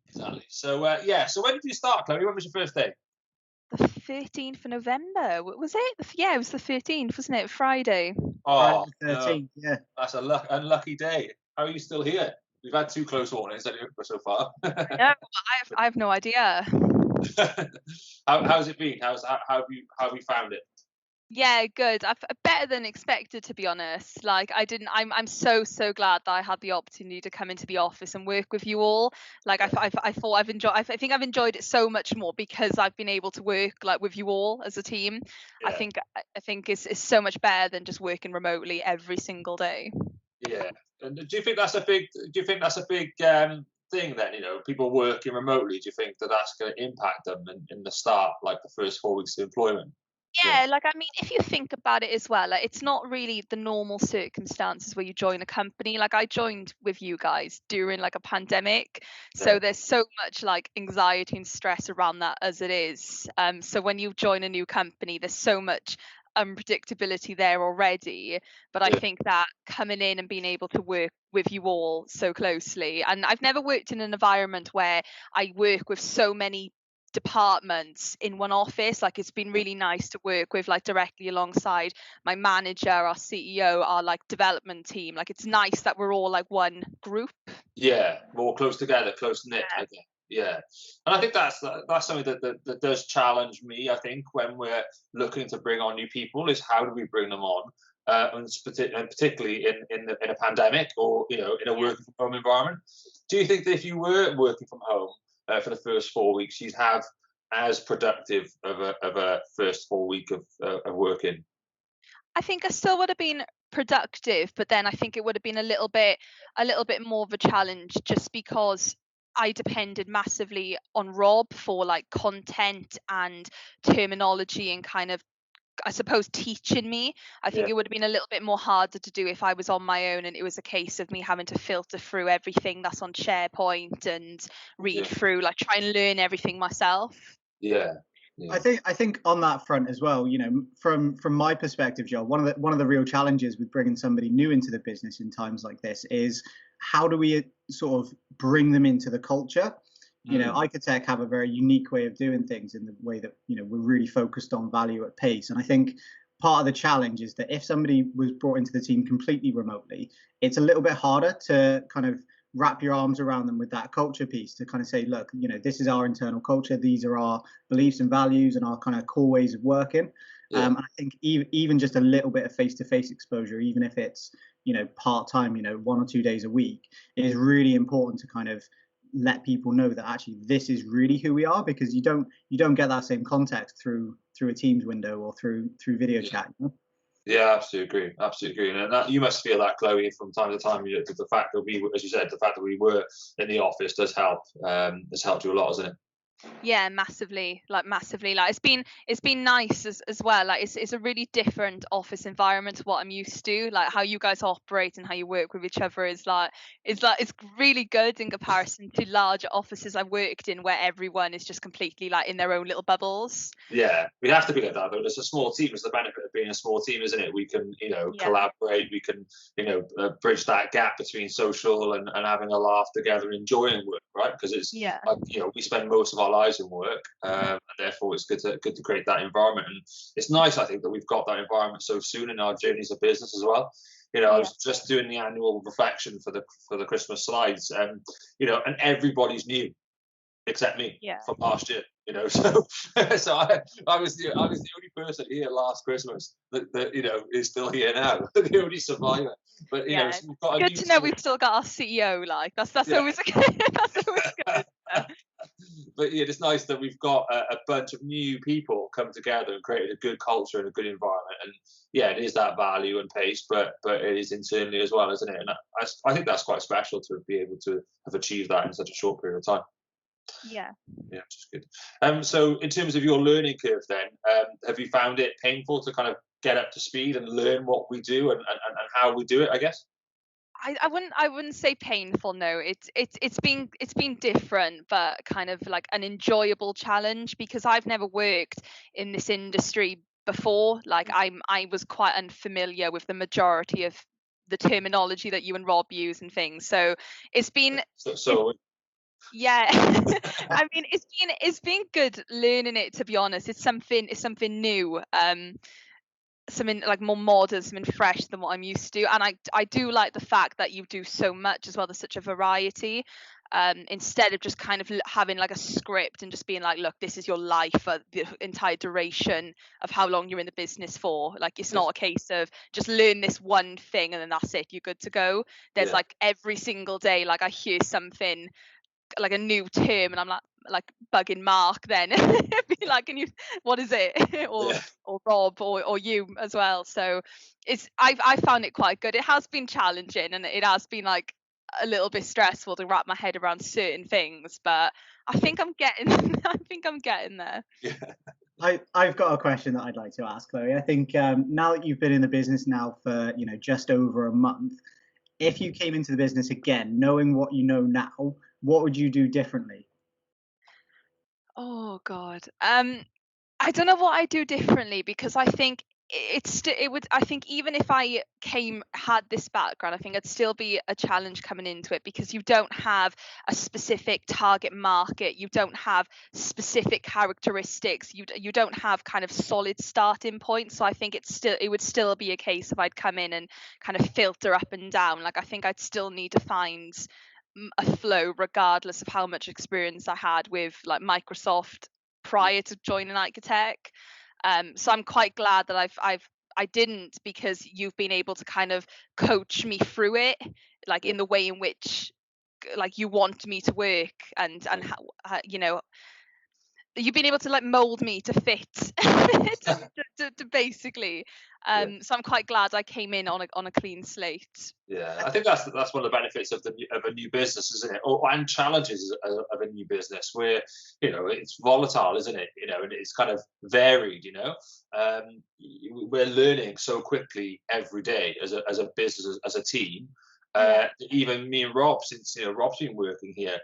Exactly. So so when did you start, Chloe? When was your first day? The 13th of November, was it? Yeah, it was the 13th, wasn't it? Friday. Oh Friday the no, 13th, yeah. that's a unlucky day. How are you still here? We've had two close warnings anyway so far. I know, I have no idea. How's it been? How have you found it? Yeah, good. I've better than expected, to be honest. Like I didn't. I'm so glad that I had the opportunity to come into the office and work with you all. Like I thought I've enjoyed. I think I've enjoyed it so much more because I've been able to work like with you all as a team. I Yeah, think I think it's so much better than just working remotely every single day. yeah. And do you think that's a big? Do you think that's a big thing then? You know, people working remotely. Do you think that that's going to impact them in the start, like the first 4 weeks of employment? Yeah, Yeah, like I mean, if you think about it as well, like it's not really the normal circumstances where you join a company. Like I joined with you guys during like a pandemic, yeah, so there's so much like anxiety and stress around that as it is. So when you join a new company, there's so much unpredictability there already. But I yeah, think that coming in and being able to work with you all so closely, and I've never worked in an environment where I work with so many departments in one office. Like it's been really nice to work with like directly alongside my manager, our CEO, our like development team. Like it's nice that we're all like one group. yeah. More close together, close knit. I think. Yeah, and I think that's something that does challenge me. I think when we're looking to bring on new people, is how do we bring them on, and particularly in a pandemic or in a Yeah. working from home environment. Do you think that if you were working from home for the first 4 weeks, you'd have as productive of a first full week of working? I think I still would have been productive, but then I think it would have been a little bit more of a challenge just because I depended massively on Rob for like content and terminology and kind of, I suppose, teaching me. I think Yeah, it would have been a little bit more harder to do if I was on my own and it was a case of me having to filter through everything that's on SharePoint and read yeah, through, like try and learn everything myself. yeah, I yeah, think I think on that front as well, from my perspective, Joel, one of the real challenges with bringing somebody new into the business in times like this is how do we sort of bring them into the culture? mm, iCoTech have a very unique way of doing things in the way that we're really focused on value at pace, and I think part of the challenge is that if somebody was brought into the team completely remotely, it's a little bit harder to kind of wrap your arms around them with that culture piece to kind of say, look, this is our internal culture, these are our beliefs and values and our kind of core ways of working. yeah, I think even just a little bit of face-to-face exposure, even if it's part-time, 1 or 2 days a week, is really important to kind of let people know that actually this is really who we are, because you don't get that same context through a Teams window or through video yeah. chat. Yeah, absolutely agree. Absolutely agree. And that, you must feel that, Chloe, from time to time. The fact that as you said, the fact that we were in the office does help. Has helped you a lot, hasn't it? Yeah, massively, like massively. Like it's been nice as well. Like it's a really different office environment to what I'm used to. Like how you guys operate and how you work with each other is it's really good in comparison to larger offices I've worked in where everyone is just completely like in their own little bubbles. Yeah, we have to be like that though. It's a small team. It's the benefit of being a small team, isn't it? We can, Yeah. collaborate. We can, bridge that gap between social and having a laugh together, enjoying work, right? Because it's Yeah. like, we spend most of our lives in work, and therefore it's good to create that environment. And it's nice, I think, that we've got that environment so soon in our journeys of business as well. I Yeah. was just doing the annual reflection for the Christmas slides, and and everybody's new except me Yeah. from last year. So I was the only person here last Christmas that is still here now, the only survivor. But Yeah. so we've got a Good new to know team. we've still got our CEO. Like that's Yeah, always a good that's always good. but yeah, it's nice that we've got a bunch of new people come together and created a good culture and a good environment. And yeah, it is that value and pace, but it is internally as well, isn't it? And I think that's quite special to be able to have achieved that in such a short period of time. Yeah. Yeah, which is good. So in terms of your learning curve then, have you found it painful to kind of get up to speed and learn what we do and how we do it, I guess? I wouldn't say painful. No, it's been different, but kind of like an enjoyable challenge because I've never worked in this industry before. Like I was quite unfamiliar with the majority of the terminology that you and Rob use and things. So it's been yeah. I mean, it's been good learning it, to be honest. It's something new. Something like more modern, something fresh than what I'm used to. And I do like the fact that you do so much as well. There's such a variety. Instead of just kind of having like a script and just being like, look, this is your life for the entire duration of how long you're in the business for. Like, it's not a case of just learn this one thing and then that's it, you're good to go. There's like every single day, like I hear something like a new term and I'm like bugging Mark then be like, can you, what is it? or Rob or you as well. So I found it quite good. It has been challenging and it has been like a little bit stressful to wrap my head around certain things, but I think I'm getting there. I've got a question that I'd like to ask, Chloe. I think now that you've been in the business now for just over a month, if you came into the business again knowing what you know now, what would you do differently? Oh God. I don't know what I do differently, because I think I think even if I had this background, I think it'd still be a challenge coming into it, because you don't have a specific target market, you don't have specific characteristics, you don't have kind of solid starting points. So I think it would still be a case if I'd come in and kind of filter up and down. Like, I think I'd still need to find a flow regardless of how much experience I had with like Microsoft prior to joining iCoTech. So I'm quite glad that I didn't, because you've been able to kind of coach me through it, like in the way in which like you want me to work, and how you've been able to like mold me to fit to basically. So I'm quite glad I came in on a clean slate. Yeah, I think that's one of the benefits of a new business, isn't it? And challenges of a new business, where it's volatile, isn't it? And it's kind of varied. We're learning so quickly every day as a business, as a team. Even me and Rob, since Rob's been working here,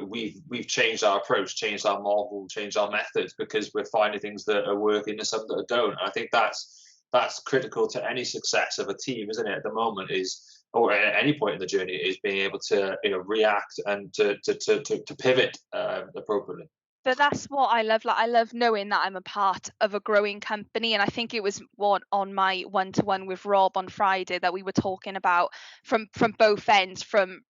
we've changed our approach, changed our model, changed our methods, because we're finding things that are working and some that don't. And I think that's critical to any success of a team, isn't it? At the moment, or at any point in the journey, is being able to react and to pivot appropriately. But that's what I love. Like, I love knowing that I'm a part of a growing company. And I think it was on my one-to-one with Rob on Friday that we were talking about from both ends, from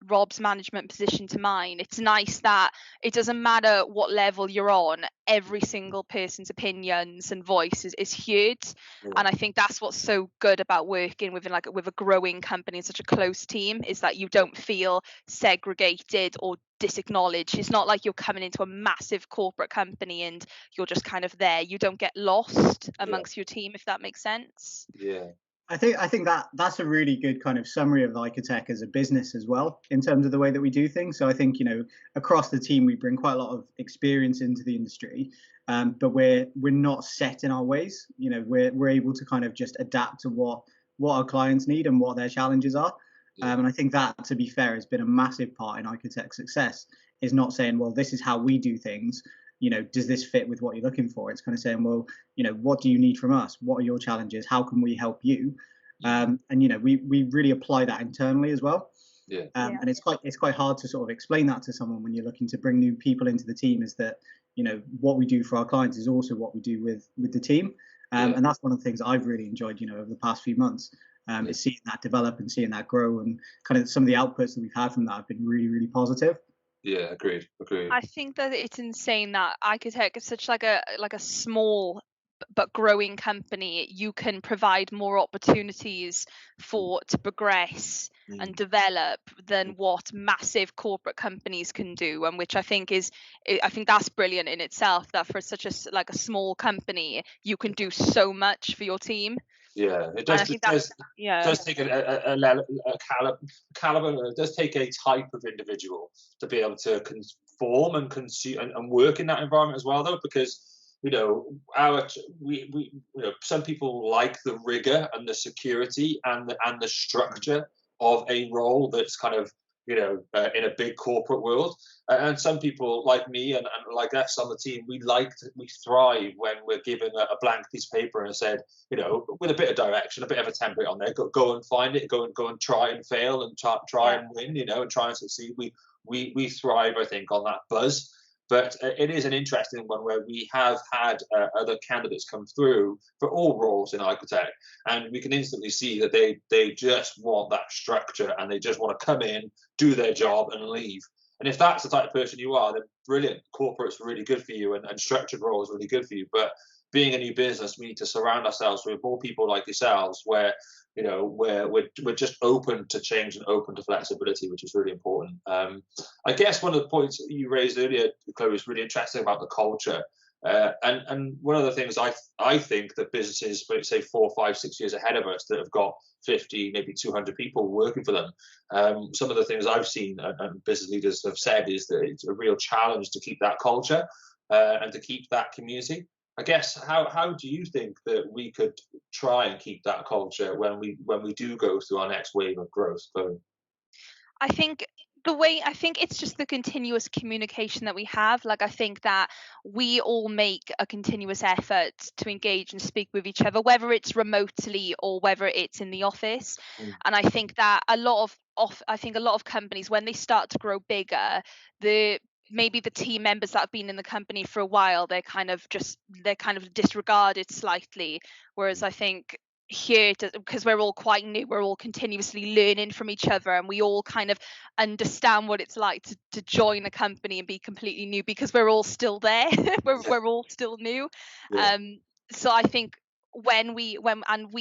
Rob's management position to mine. It's nice that it doesn't matter what level you're on, every single person's opinions and voice is heard. And I think that's what's so good about working with a growing company, such a close team, is that you don't feel segregated or disacknowledged. It's not like you're coming into a massive corporate company and you're just kind of there. You don't get lost amongst your team, if that makes sense. I think that's a really good kind of summary of iCoTech as a business as well, in terms of the way that we do things. So I think across the team we bring quite a lot of experience into the industry, but we're not set in our ways. We're able to kind of just adapt to what our clients need and what their challenges are. And I think that, to be fair, has been a massive part in iCoTech's success. Is not saying, well, this is how we do things. Does this fit with what you're looking for? It's kind of saying, well, what do you need from us? What are your challenges? How can we help you? And we really apply that internally as well. And it's quite hard to sort of explain that to someone when you're looking to bring new people into the team, is that what we do for our clients is also what we do with the team. And that's one of the things I've really enjoyed over the past few months, is seeing that develop and seeing that grow, and kind of some of the outputs that we've had from that have been really, really positive. Yeah, agreed. I think that it's insane that iCoTech is such like a small but growing company. You can provide more opportunities to progress and develop than what massive corporate companies can do, and which I think that's brilliant in itself, that for such a small company you can do so much for your team. Yeah, it does take a caliber. It does take a type of individual to be able to conform and consume and work in that environment as well, though, because some people like the rigor and the security and the structure of a role that's kind of in a big corporate world. And some people like me and like us on the team, we thrive when we're given a blank piece of paper and said, with a bit of direction, a bit of a template on there, go and find it, go and try and fail and try and win, and try and succeed. We thrive, I think, on that buzz. But it is an interesting one where we have had other candidates come through for all roles in iCoTech, and we can instantly see that they just want that structure and they just want to come in, do their job and leave. And if that's the type of person you are, then brilliant. Corporate's really good for you, and structured role is really good for you. But being a new business, we need to surround ourselves with more people like yourselves where we're just open to change and open to flexibility, which is really important. I guess one of the points you raised earlier, Chloe, is really interesting about the culture. And one of the things I think that businesses, say 4, 5, 6 years ahead of us, that have got 50, maybe 200 people working for them, some of the things I've seen and business leaders have said is that it's a real challenge to keep that culture and to keep that community. I guess how do you think that we could try and keep that culture when we do go through our next wave of growth, Chloe? I think it's just the continuous communication that we have. Like, I think that we all make a continuous effort to engage and speak with each other, whether it's remotely or whether it's in the office. And I think that a lot of companies, when they start to grow bigger, maybe the team members that have been in the company for a while, they're kind of disregarded slightly. Whereas I think here, because we're all quite new, we're all continuously learning from each other, and we all kind of understand what it's like to join a company and be completely new, because we're all still there. we're all still new. So I think when we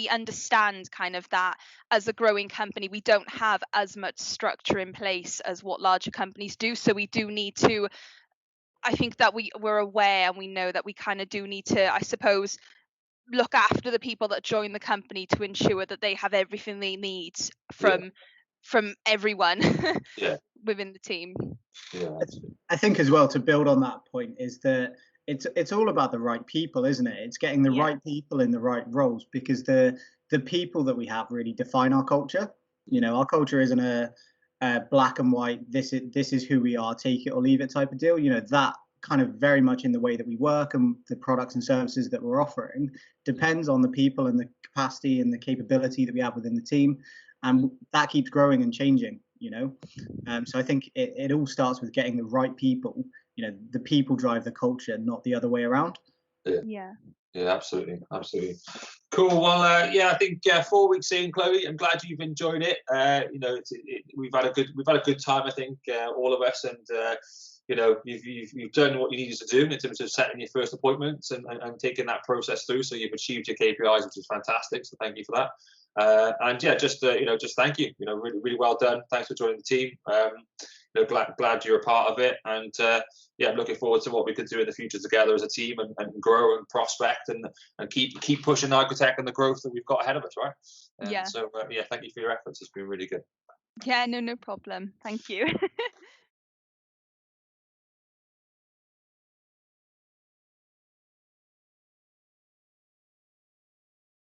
understand kind of that as a growing company, we don't have as much structure in place as what larger companies do. So we do need to, I think that we're aware and we know that we kind of do need to, I suppose, look after the people that join the company to ensure that they have everything they need from everyone within the team. I think as well, to build on that point, is that it's all about the right people, isn't it? It's getting the right people in the right roles, because the people that we have really define our culture. Our culture isn't a black and white, this is who we are, take it or leave it type of deal. That kind of very much in the way that we work and the products and services that we're offering depends on the people and the capacity and the capability that we have within the team, and that keeps growing and changing. So I think it all starts with getting the right people. The people drive the culture, not the other way around. Yeah, absolutely. Cool. Well, I think 4 weeks in, Chloe, I'm glad you've enjoyed it. We've had a good time, I think, all of us, and you've done what you needed to do in terms of setting your first appointments and taking that process through. So you've achieved your KPIs, which is fantastic. So thank you for that. Just thank you. Really, really well done. Thanks for joining the team. Glad you're a part of it, and I'm looking forward to what we can do in the future together as a team and grow and prospect and keep pushing iCoTech and the growth that we've got ahead of us, right? So thank you for your efforts. It's been really good. Yeah, no problem. Thank you.